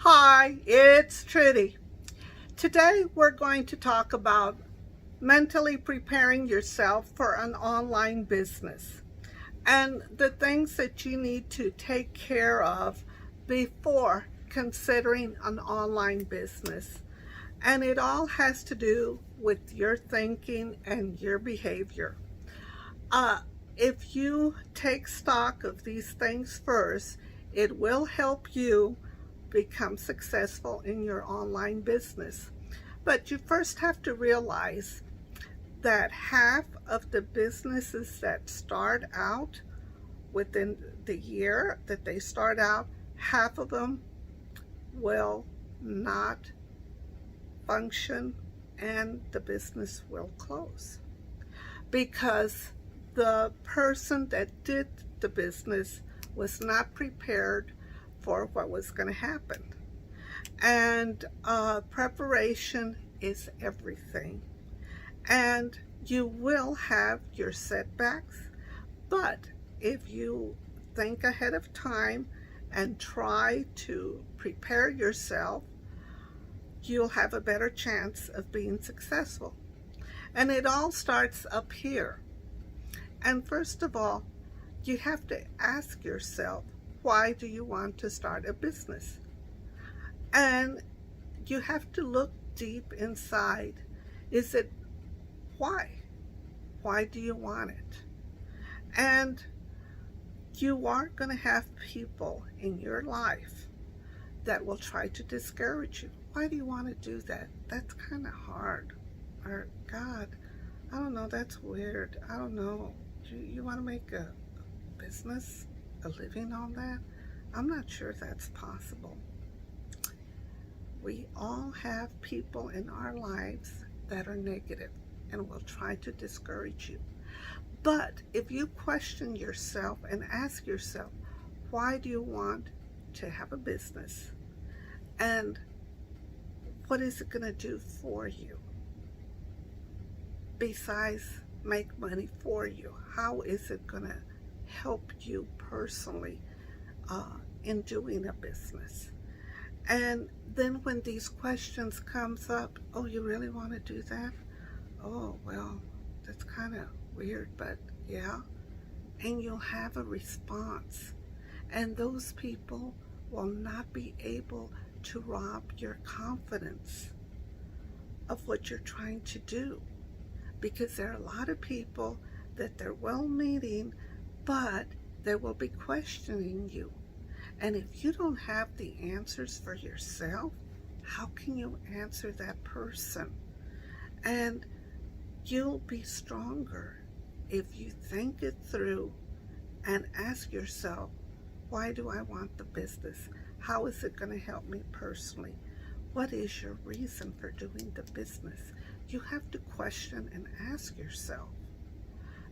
Hi, it's Trudy. Today we're going to talk about mentally preparing yourself for an online business and the things that you need to take care of before considering an online business. And it all has to do with your thinking and your behavior. If you take stock of these things first, it will help you become successful in your online business. But you first have to realize that half of the businesses that start out within the year that they start out, half of them will not function and the business will close because the person that did the business was not prepared for what was going to happen. And preparation is everything. And you will have your setbacks, but if you think ahead of time and try to prepare yourself, you'll have a better chance of being successful. And it all starts up here. And first of all, you have to ask yourself, why do you want to start a business? And you have to look deep inside. Is it why? Why do you want it? And you are going to have people in your life that will try to discourage you. Why do you want to do that? That's kind of hard. Or, God, I don't know, that's weird. I don't know. You want to make a business, a living on that? I'm not sure that's possible. We all have people in our lives that are negative and will try to discourage you. But if you question yourself and ask yourself, why do you want to have a business? And what is it going to do for you? Besides make money for you, how is it going to help you personally in doing a business? And then when these questions comes up, oh, you really want to do that? Oh, well, that's kind of weird, but yeah. And you'll have a response. And those people will not be able to rob your confidence of what you're trying to do. Because there are a lot of people that they're well-meaning, but they will be questioning you. And if you don't have the answers for yourself, how can you answer that person? And you'll be stronger if you think it through and ask yourself, why do I want the business? How is it going to help me personally? What is your reason for doing the business? You have to question and ask yourself.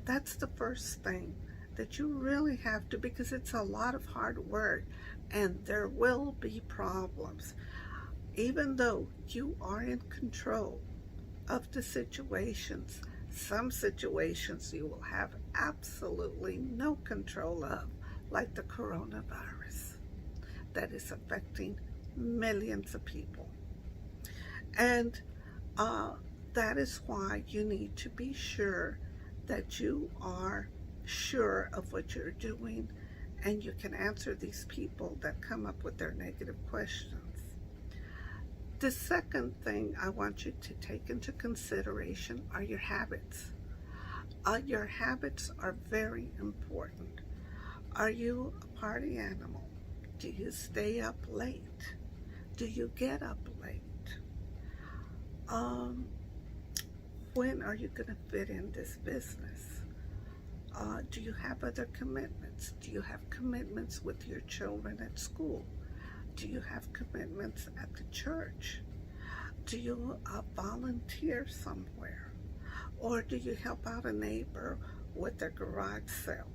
That's the first thing that you really have to, because it's a lot of hard work and there will be problems. Even though you are in control of the situations, some situations you will have absolutely no control of, like the coronavirus that is affecting millions of people. And that is why you need to be sure that you are sure of what you're doing and you can answer these people that come up with their negative questions. The second thing I want you to take into consideration are your habits. Your habits are very important. Are you a party animal? Do you stay up late? Do you get up late? When are you going to fit in this business? Do you have other commitments? Do you have commitments with your children at school? Do you have commitments at the church? Do you volunteer somewhere? Or do you help out a neighbor with their garage sale?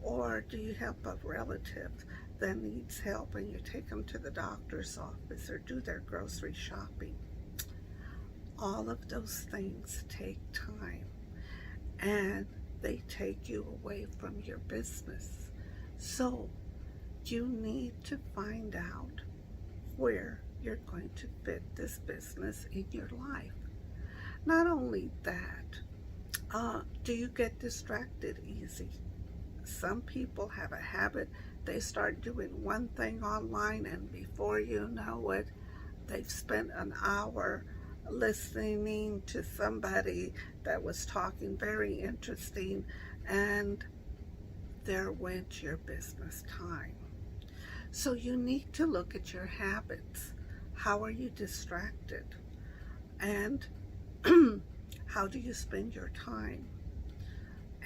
Or do you help a relative that needs help and you take them to the doctor's office or do their grocery shopping? All of those things take time and they take you away from your business. So you need to find out where you're going to fit this business in your life. Not only that, do you get distracted easy? Some people have a habit, they start doing one thing online, and before you know it, they've spent an hour listening to somebody that was talking very interesting, and there went your business time. So you need to look at your habits. How are you distracted? And how do you spend your time?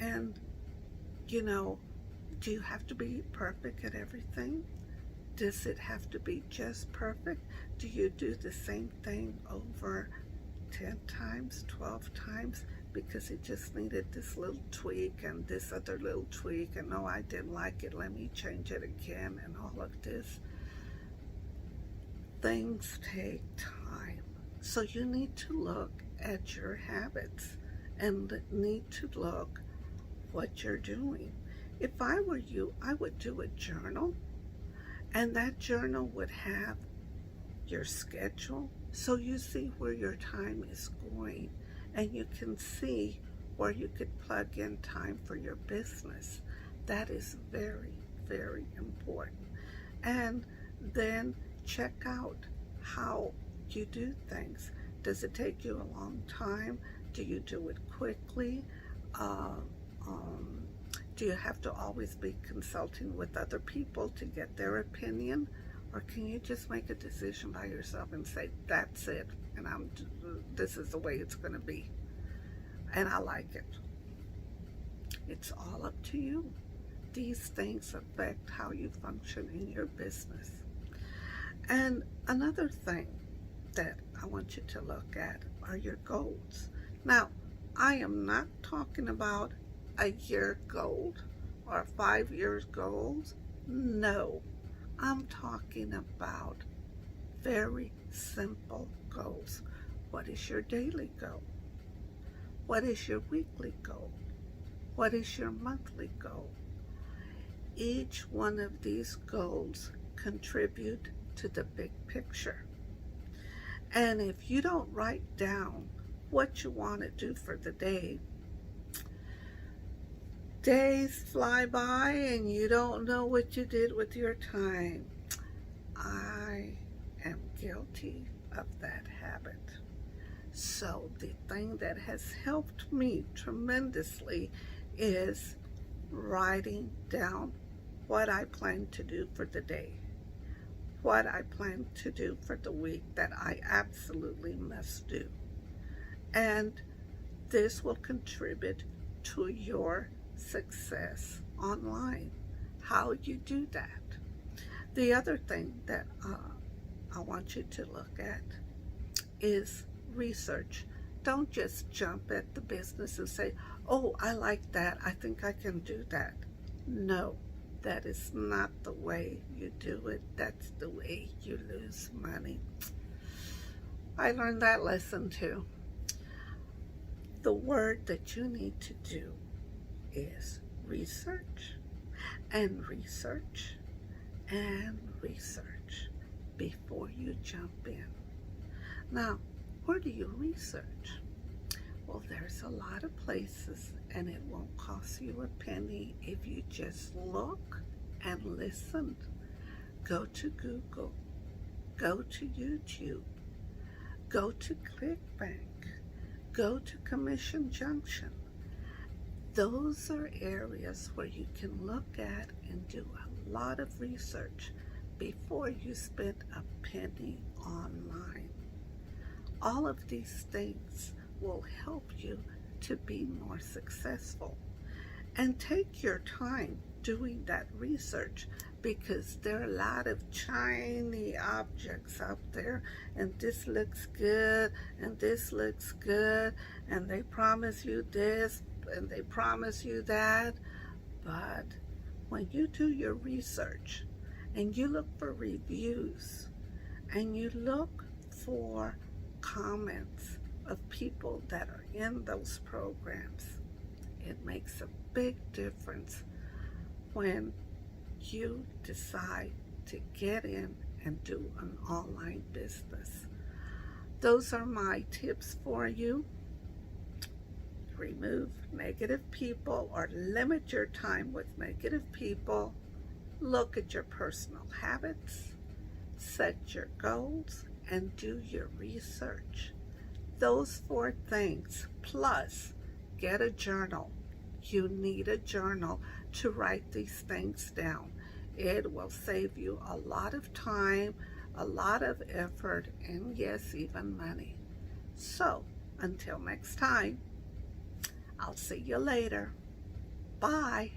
And, do you have to be perfect at everything? Does it have to be just perfect? Do you do the same thing over 10 times, 12 times? Because it just needed this little tweak and this other little tweak, and no, I didn't like it, let me change it again, and all of this. Things take time. So you need to look at your habits and need to look what you're doing. If I were you, I would do a journal, and that journal would have your schedule, so you see where your time is going, and you can see where you could plug in time for your business. That is very, very important. And then check out how you do things. Does it take you a long time? Do you do it quickly? Do you have to always be consulting with other people to get their opinion? Or can you just make a decision by yourself and say, that's it, and this is the way it's going to be, and I like it? It's all up to you. These things affect how you function in your business. And another thing that I want you to look at are your goals. Now, I am not talking about a year goal or 5 years goals. No, I'm talking about very simple goals. What is your daily goal? What is your weekly goal? What is your monthly goal? Each one of these goals contribute to the big picture. And if you don't write down what you want to do for the day, days fly by and you don't know what you did with your time. I am guilty of that habit. So the thing that has helped me tremendously is writing down what I plan to do for the day, what I plan to do for the week that I absolutely must do. And this will contribute to your success online. How you do that. The other thing that I want you to look at is research. Don't just jump at the business and say, oh, I like that, I think I can do that. No, that is not the way you do it. That's the way you lose money. I learned that lesson too. The word that you need to do is research and research and research before you jump in. Now, where do you research? Well, there's a lot of places, and it won't cost you a penny if you just look and listen. Go to Google, go to YouTube, go to ClickBank, go to Commission Junction. Those are areas where you can look at and do a lot of research before you spend a penny online. All of these things will help you to be more successful. And take your time doing that research, because there are a lot of shiny objects out there, and this looks good and this looks good, and they promise you this and they promise you that. But when you do your research and you look for reviews and you look for comments of people that are in those programs, it makes a big difference when you decide to get in and do an online business. Those are my tips for you. Remove negative people or limit your time with negative people. Look at your personal habits. Set your goals and do your research. Those 4 things, plus get a journal. You need a journal to write these things down. It will save you a lot of time, a lot of effort, and yes, even money. So, until next time, I'll see you later. Bye.